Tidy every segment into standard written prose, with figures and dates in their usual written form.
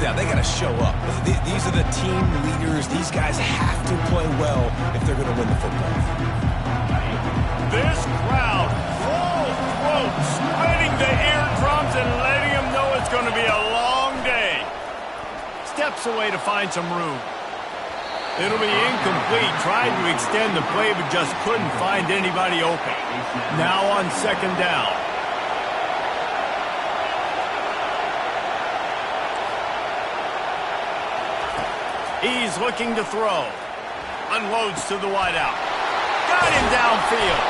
doubt. They got to show up. These are the team leaders. These guys have to play well if they're going to win the football. This crowd, full throat, splitting the eardrums and letting them know it's going to be a long day. Steps away to find some room. It'll be incomplete. Tried to extend the play, but just couldn't find anybody open. Now on second down. He's looking to throw. Unloads to the wideout. Got him downfield.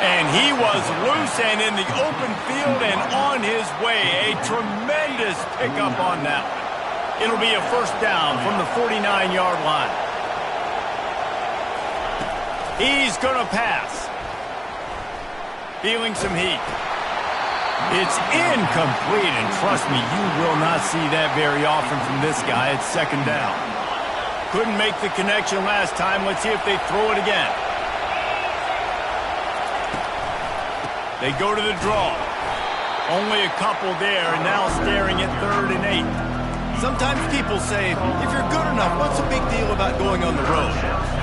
And he was loose and in the open field and on his way. A tremendous pickup on that one. It'll be a first down from the 49-yard line. He's going to pass. Feeling some heat. It's incomplete, and trust me, you will not see that very often from this guy. It's second down. Couldn't make the connection last time. Let's see if they throw it again. They go to the draw. Only a couple there, and now staring at 3rd and 8. Sometimes people say, if you're good enough, what's the big deal about going on the road?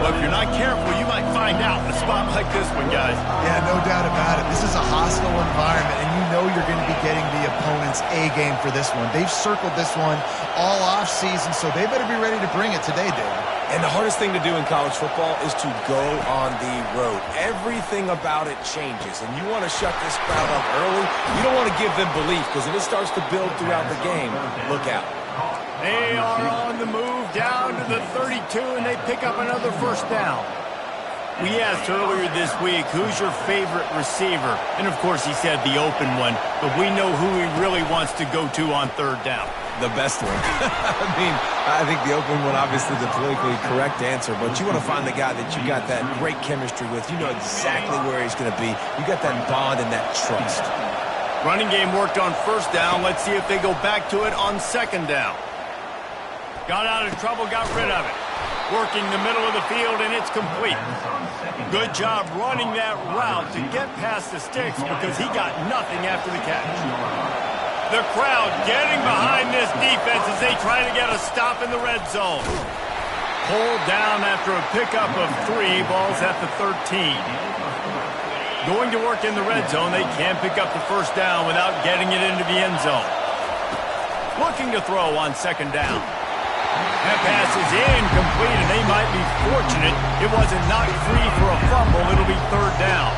Well, if you're not careful, you might find out in a spot like this one, guys. Yeah, no doubt about it. This is a hostile environment, and you know you're going to be getting the opponent's A game for this one. They've circled this one all off season, so they better be ready to bring it today, David. And the hardest thing to do in college football is to go on the road. Everything about it changes, and you want to shut this crowd up early. You don't want to give them belief, because if it starts to build throughout the game, look out. They are on the move down to the 32, and they pick up another first down. We asked earlier this week, who's your favorite receiver? And, of course, he said the open one, but we know who he really wants to go to on 3rd down. The best one. I think the open one, obviously the politically correct answer, but you want to find the guy that you got that great chemistry with. You know exactly where he's going to be. You got that bond and that trust. Running game worked on first down. Let's see if they go back to it on second down. Got out of trouble, got rid of it. Working the middle of the field, and it's complete. Good job running that route to get past the sticks because he got nothing after the catch. The crowd getting behind this defense as they try to get a stop in the red zone. Pulled down after a pickup of 3, balls at the 13. Going to work in the red zone, they can't pick up the first down without getting it into the end zone. Looking to throw on second down. That pass is incomplete, and they might be fortunate it wasn't knocked free for a fumble. It'll be 3rd down.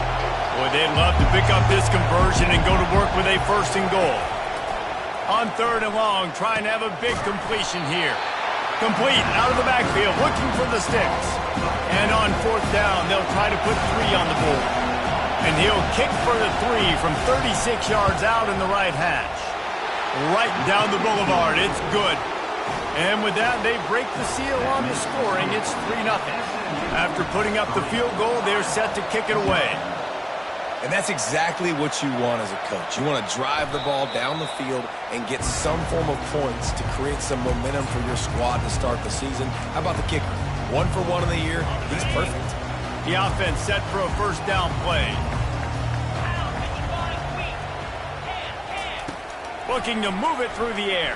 Boy, they'd love to pick up this conversion and go to work with a 1st and goal. On 3rd and long, trying to have a big completion here. Complete, out of the backfield, looking for the sticks. And on 4th down, they'll try to put 3 on the board. And he'll kick for the 3 from 36 yards out in the right hash. Right down the boulevard, it's good. And with that, they break the seal on the scoring. It's 3-0. After putting up the field goal, they're set to kick it away. And that's exactly what you want as a coach. You want to drive the ball down the field and get some form of points to create some momentum for your squad to start the season. How about the kicker? 1 for 1 in the year. He's perfect. The offense set for a first down play. Looking to move it through the air.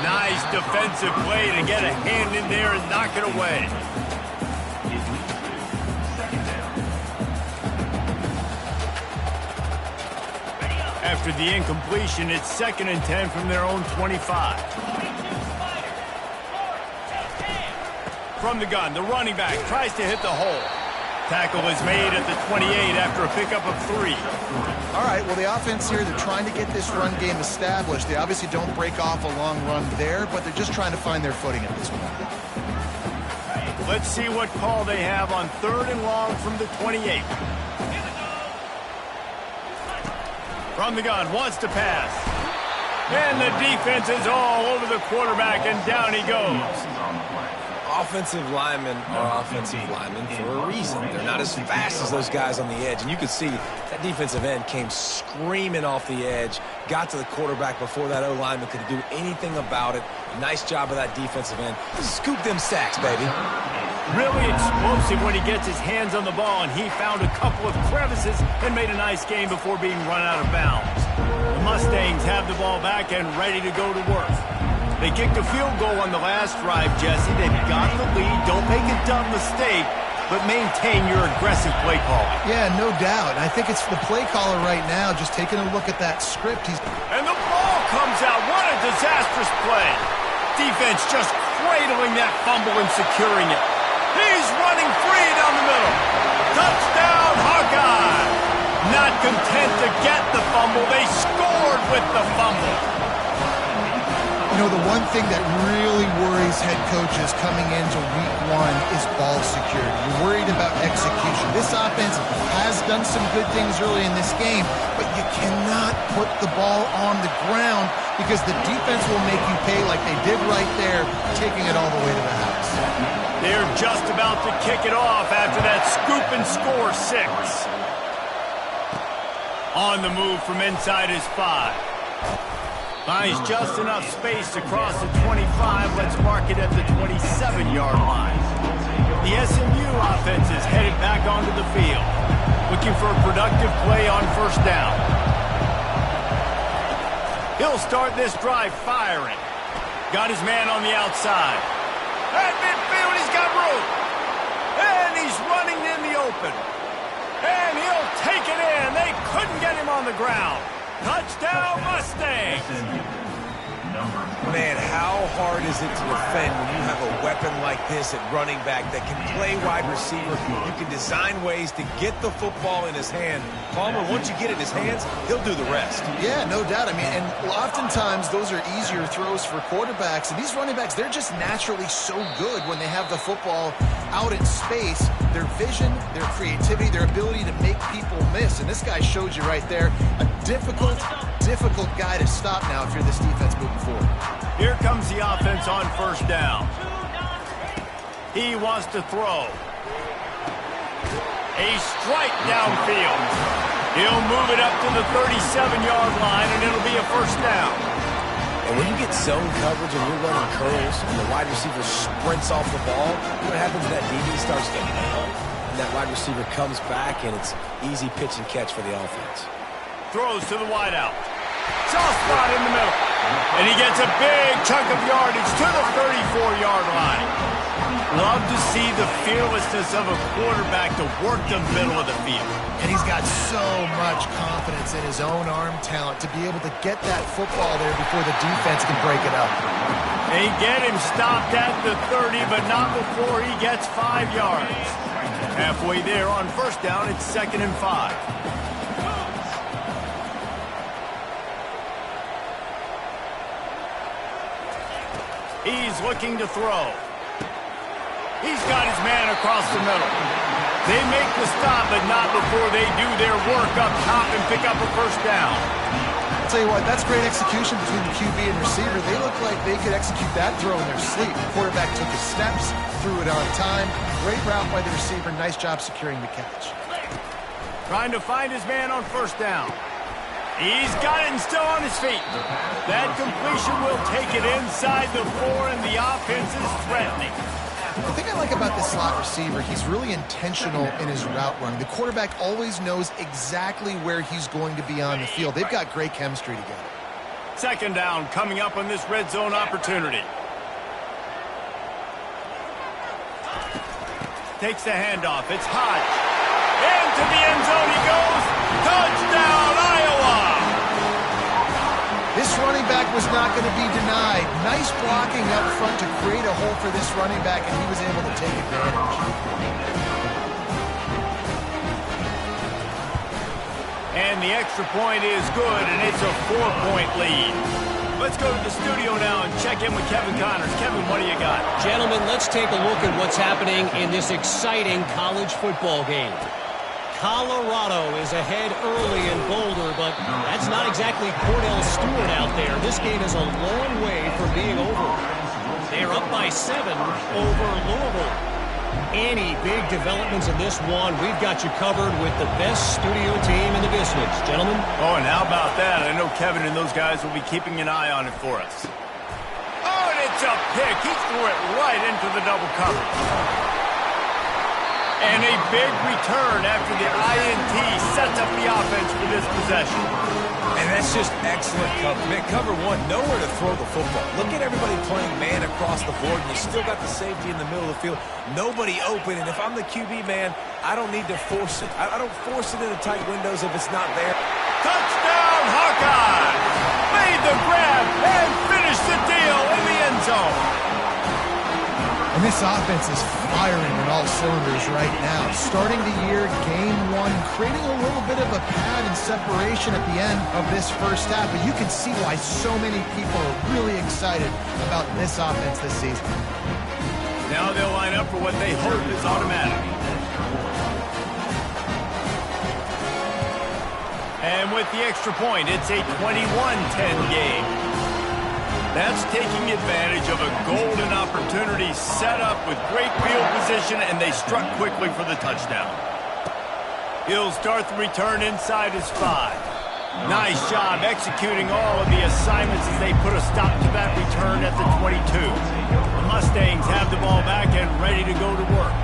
Nice defensive play to get a hand in there and knock it away. After the incompletion, it's 2nd and 10 from their own 25. From the gun, the running back tries to hit the hole. Tackle is made at the 28 after a pickup of 3. All right, well, the offense here, they're trying to get this run game established. They obviously don't break off a long run there, but they're just trying to find their footing at this point. Let's see what call they have on 3rd and long from the 28. From the gun, wants to pass. And the defense is all over the quarterback, and down he goes. Offensive linemen are offensive linemen for a reason. They're not as fast as those guys on the edge. And you could see that defensive end came screaming off the edge, got to the quarterback before that O-lineman could do anything about it. Nice job of that defensive end. Scoop them sacks, baby. Really explosive when he gets his hands on the ball, and he found a couple of crevices and made a nice game before being run out of bounds. The Mustangs have the ball back and ready to go to work. They kicked a field goal on the last drive, Jesse. They've got the lead. Don't make a dumb mistake, but maintain your aggressive play calling. Yeah, no doubt. I think it's the play caller right now just taking a look at that script. And the ball comes out. What a disastrous play. Defense just cradling that fumble and securing it. He's running free down the middle. Touchdown, Hawkeye. Not content to get the fumble, they scored with the fumble. You know, the one thing that really worries head coaches coming into week one is ball security. You're worried about execution. This offense has done some good things early in this game, but you cannot put the ball on the ground because the defense will make you pay like they did right there, taking it all the way to the house. They're just about to kick it off after that scoop and score 6. On the move from inside his 5. Finds just enough space across the 25. Let's mark it at the 27-yard line. The SMU offense is headed back onto the field, looking for a productive play on first down. He'll start this drive firing. Got his man on the outside. At midfield, he's got room. And he's running in the open. And he'll take it in. They couldn't get him on the ground. Touchdown, Mustangs! Man, how hard is it to defend when you have a weapon like this at running back that can play wide receiver? You can design ways to get the football in his hand. Palmer, once you get it in his hands, he'll do the rest. Yeah, no doubt. I mean, and oftentimes those are easier throws for quarterbacks. And these running backs, they're just naturally so good when they have the football out in space. Their vision, their creativity, their ability to make people miss. And this guy showed you right there, a difficult guy to stop now if you're this defense moving forward. Here comes the offense on first down. He wants to throw. A strike downfield. He'll move it up to the 37-yard line, and it'll be a first down. And when you get zone coverage and you're running curls and the wide receiver sprints off the ball, what happens is that DB starts to nail, and that wide receiver comes back, and it's easy pitch and catch for the offense. Throws to the wideout. Soft spot in the middle. And he gets a big chunk of yardage to the 34-yard line. Love to see the fearlessness of a quarterback to work the middle of the field. And he's got so much confidence in his own arm talent to be able to get that football there before the defense can break it up. They get him stopped at the 30, but not before he gets 5 yards. Halfway there on first down, it's 2nd and 5. He's looking to throw. He's got his man across the middle. They make the stop, but not before they do their work up top and pick up a first down. I'll tell you what, that's great execution between the QB and receiver. They look like they could execute that throw in their sleep. The quarterback took his steps, threw it on time. Great route by the receiver. Nice job securing the catch. Trying to find his man on first down. He's got it and still on his feet. That completion will take it inside the 4, and the offense is threatening. The thing I like about this slot receiver, he's really intentional in his route running. The quarterback always knows exactly where he's going to be on the field. They've got great chemistry together. 2nd down coming up on this red zone opportunity. Takes the handoff. It's Hodge. Into the end zone he goes. Touchdown, Iowa! This running back was not going to be denied. Nice blocking up front to create a hole for this running back, and he was able to take advantage. And the extra point is good, and it's a 4-point lead. Let's go to the studio now and check in with Kevin Connors. Kevin, what do you got? Gentlemen, let's take a look at what's happening in this exciting college football game. Colorado is ahead early in Boulder, but that's not exactly Cordell Stewart out there. This game is a long way from being over. They're up by 7 over Louisville. Any big developments in this one, we've got you covered with the best studio team in the business. Gentlemen? Oh, and how about that? I know Kevin and those guys will be keeping an eye on it for us. Oh, and it's a pick. He threw it right into the double coverage. And a big return after the INT sets up the offense for this possession. And that's just excellent cover. Man, cover one, nowhere to throw the football. Look at everybody playing man across the board, and you still got the safety in the middle of the field. Nobody open, and if I'm the QB, man, I don't need to force it. I don't force it into tight windows if it's not there. Touchdown, Hawkeye! Made the grab and finished the deal in the end zone. And this offense is firing on all cylinders right now. Starting the year, game one, creating a little bit of a pad and separation at the end of this first half. But you can see why so many people are really excited about this offense this season. Now they'll line up for what they hope is automatic. And with the extra point, it's a 21-10 game. That's taking advantage of a golden opportunity set up with great field position, and they struck quickly for the touchdown. He'll start the return inside his 5. Nice job executing all of the assignments as they put a stop to that return at the 22. The Mustangs have the ball back and ready to go to work.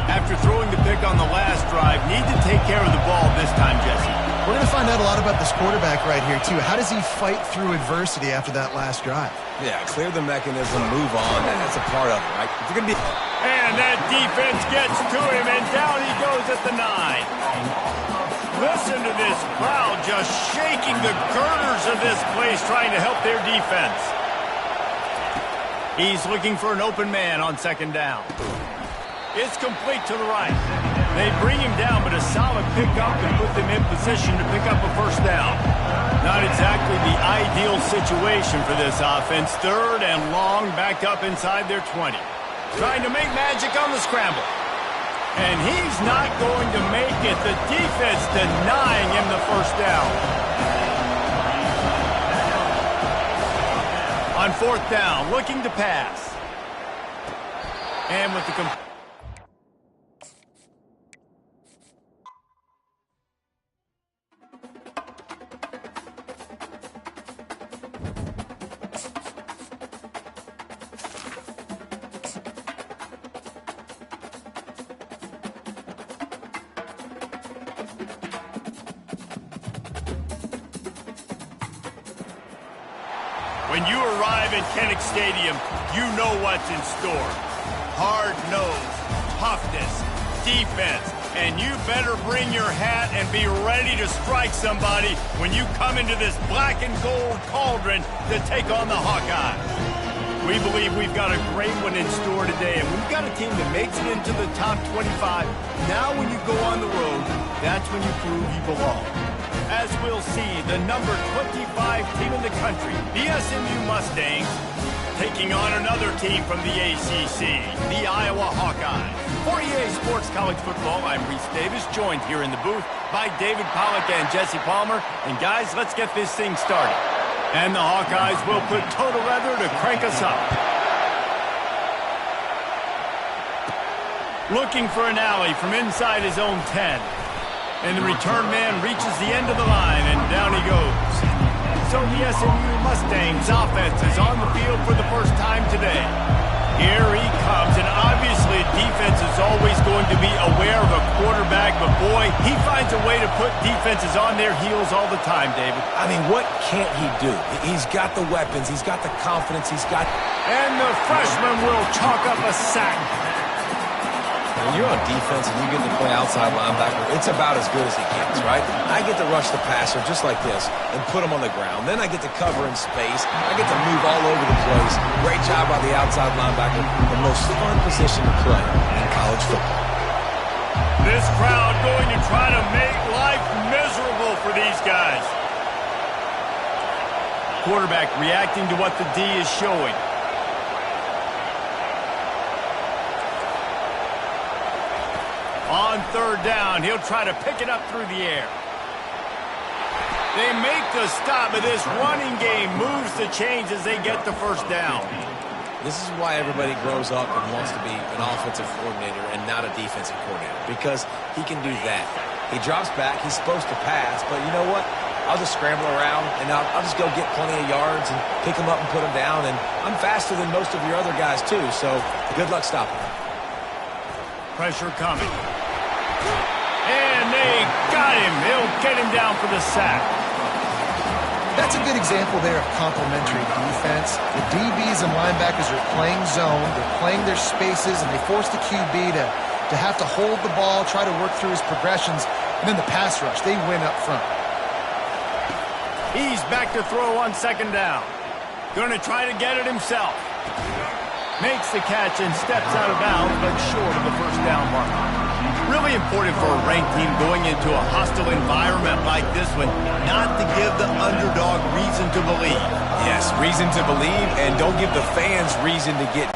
After throwing the pick on the last drive, need to take care of the ball this time, Jesse. We're going to find out a lot about this quarterback right here, too. How does he fight through adversity after that last drive? Yeah, clear the mechanism, move on. That's a part of it, right? If you're gonna be... And that defense gets to him, and down he goes at the 9. Listen to this crowd just shaking the girders of this place, trying to help their defense. He's looking for an open man on second down. It's complete to the right. They bring him down, but a solid pickup and put them in position to pick up a first down. Not exactly the ideal situation for this offense. Third and long, backed up inside their 20. Trying to make magic on the scramble. And he's not going to make it. The defense denying him the first down. On fourth down, looking to pass. And with the When you arrive in Kinnick Stadium, you know what's in store. Hard nose, toughness, defense, and you better bring your hat and be ready to strike somebody when you come into this black and gold cauldron to take on the Hawkeyes. We believe we've got a great one in store today, and we've got a team that makes it into the top 25. Now when you go on the road, that's when you prove you belong. As we'll see, the number 25 team in the country, the SMU Mustangs, taking on another team from the ACC, the Iowa Hawkeyes. For EA Sports College Football, I'm Reese Davis, joined here in the booth by David Pollack and Jesse Palmer. And guys, let's get this thing started. And the Hawkeyes will put total leather to crank us up. Looking for an alley from inside his own 10. And the return man reaches the end of the line, and down he goes. So the SMU Mustangs offense is on the field for the first time today. Here he comes, and obviously defense is always going to be aware of a quarterback, but boy, he finds a way to put defenses on their heels all the time, David. I mean, what can't he do? He's got the weapons, he's got the confidence, he's got... And the freshman will chalk up a sack. When you're on defense and you get to play outside linebacker, it's about as good as he gets, right? I get to rush the passer just like this and put him on the ground. Then I get to cover in space. I get to move all over the place. Great job by the outside linebacker. The most fun position to play in college football. This crowd going to try to make life miserable for these guys. Quarterback reacting to what the D is showing. On third down, he'll try to pick it up through the air. They make the stop, but this running game moves the chains as they get the first down. This is why everybody grows up and wants to be an offensive coordinator and not a defensive coordinator, because he can do that. He drops back, he's supposed to pass, but you know what? I'll just scramble around, and I'll just go get plenty of yards and pick them up and put them down, and I'm faster than most of your other guys, too, so good luck stopping him. Pressure coming. And they got him. He'll get him down for the sack. That's a good example there of complementary defense. The DBs and linebackers are playing zone, they're playing their spaces, and they force the QB to have to hold the ball, try to work through his progressions, and then the pass rush, they win up front. He's back to throw on second down. Going to try to get it himself. Makes the catch and steps out of bounds, but short of the first down mark. Really important for a ranked team going into a hostile environment like this one, not to give the underdog reason to believe. Yes, reason to believe, and don't give the fans reason to get